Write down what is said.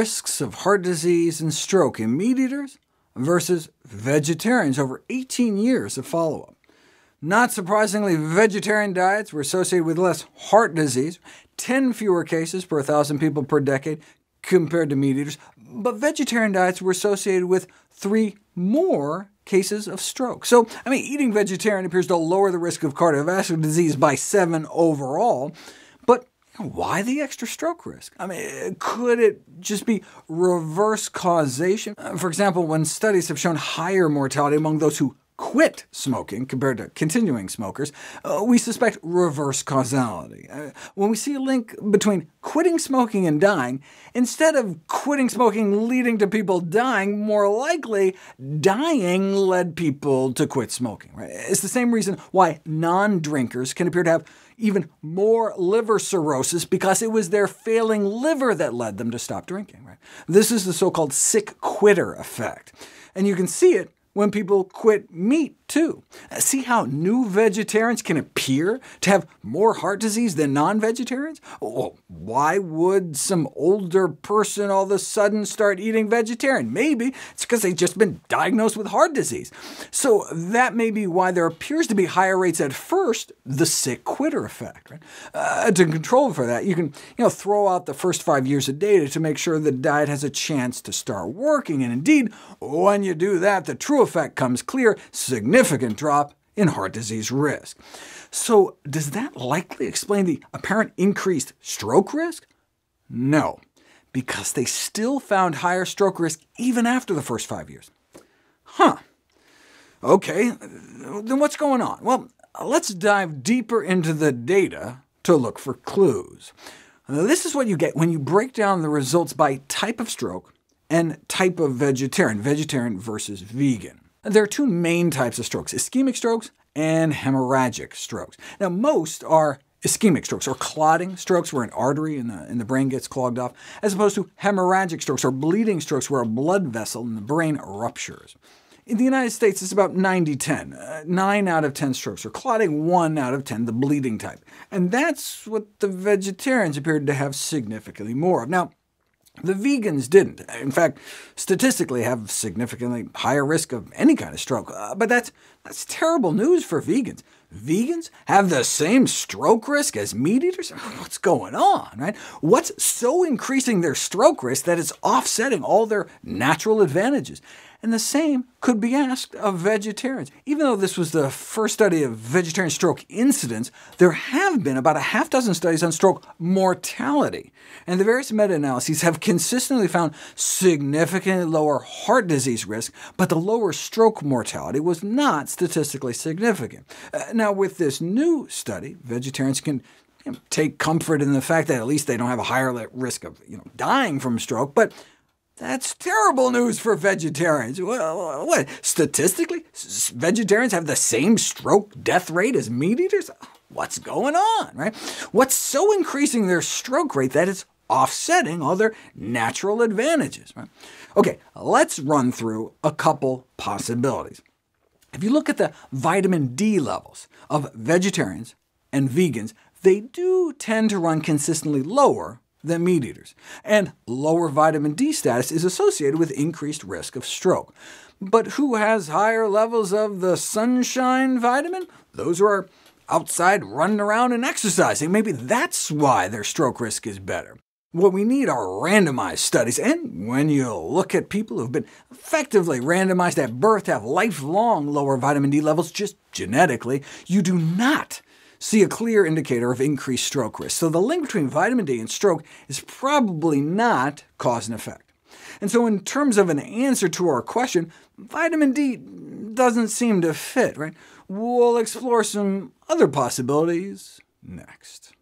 risks of heart disease and stroke in meat eaters versus vegetarians over 18 years of follow-up. Not surprisingly, vegetarian diets were associated with less heart disease, 10 fewer cases per 1,000 people per decade compared to meat eaters, but vegetarian diets were associated with 3 more cases of stroke. So, eating vegetarian appears to lower the risk of cardiovascular disease by 7 overall, but why the extra stroke risk? Could it just be reverse causation? For example, when studies have shown higher mortality among those who quit smoking compared to continuing smokers, we suspect reverse causality. When we see a link between quitting smoking and dying, instead of quitting smoking leading to people dying, more likely dying led people to quit smoking. Right? It's the same reason why non-drinkers can appear to have even more liver cirrhosis, because it was their failing liver that led them to stop drinking. Right? This is the so-called sick quitter effect, and you can see it when people quit meat, too. See how new vegetarians can appear to have more heart disease than non-vegetarians? Well, why would some older person all of a sudden start eating vegetarian? Maybe it's because they've just been diagnosed with heart disease. So that may be why there appears to be higher rates at first, the sick quitter effect. Right? To control for that, you can throw out the first 5 years of data to make sure the diet has a chance to start working, and indeed, when you do that, the true effect comes clear: significant drop in heart disease risk. So does that likely explain the apparent increased stroke risk? No, because they still found higher stroke risk even after the first 5 years. OK, then what's going on? Well, let's dive deeper into the data to look for clues. This is what you get when you break down the results by type of stroke and type of vegetarian versus vegan. There are 2 main types of strokes: ischemic strokes and hemorrhagic strokes. Now, most are ischemic strokes, or clotting strokes where an artery in the brain gets clogged off, as opposed to hemorrhagic strokes, or bleeding strokes where a blood vessel in the brain ruptures. In the United States, it's about 90-10. 9 out of 10 strokes are clotting, 1 out of 10 the bleeding type. And that's what the vegetarians appeared to have significantly more of. Now, the vegans didn't. In fact, statistically have significantly higher risk of any kind of stroke. But that's terrible news for vegans. Vegans have the same stroke risk as meat eaters? What's going on? Right? What's so increasing their stroke risk that it's offsetting all their natural advantages? And the same could be asked of vegetarians. Even though this was the first study of vegetarian stroke incidence, there have been about a half dozen studies on stroke mortality, and the various meta-analyses have consistently found significantly lower heart disease risk, but the lower stroke mortality was not statistically significant. Now, with this new study, vegetarians can take comfort in the fact that at least they don't have a higher risk of dying from stroke, but that's terrible news for vegetarians. Well, what? Statistically, vegetarians have the same stroke death rate as meat eaters? What's going on? Right? What's so increasing their stroke rate that it's offsetting all their natural advantages? Right? OK, let's run through a couple possibilities. If you look at the vitamin D levels of vegetarians and vegans, they do tend to run consistently lower than meat eaters, and lower vitamin D status is associated with increased risk of stroke. But who has higher levels of the sunshine vitamin? Those who are outside running around and exercising. Maybe that's why their stroke risk is better. What we need are randomized studies, and when you look at people who've been effectively randomized at birth to have lifelong lower vitamin D levels just genetically, you do not see a clear indicator of increased stroke risk. So the link between vitamin D and stroke is probably not cause and effect. And so in terms of an answer to our question, vitamin D doesn't seem to fit. Right? We'll explore some other possibilities next.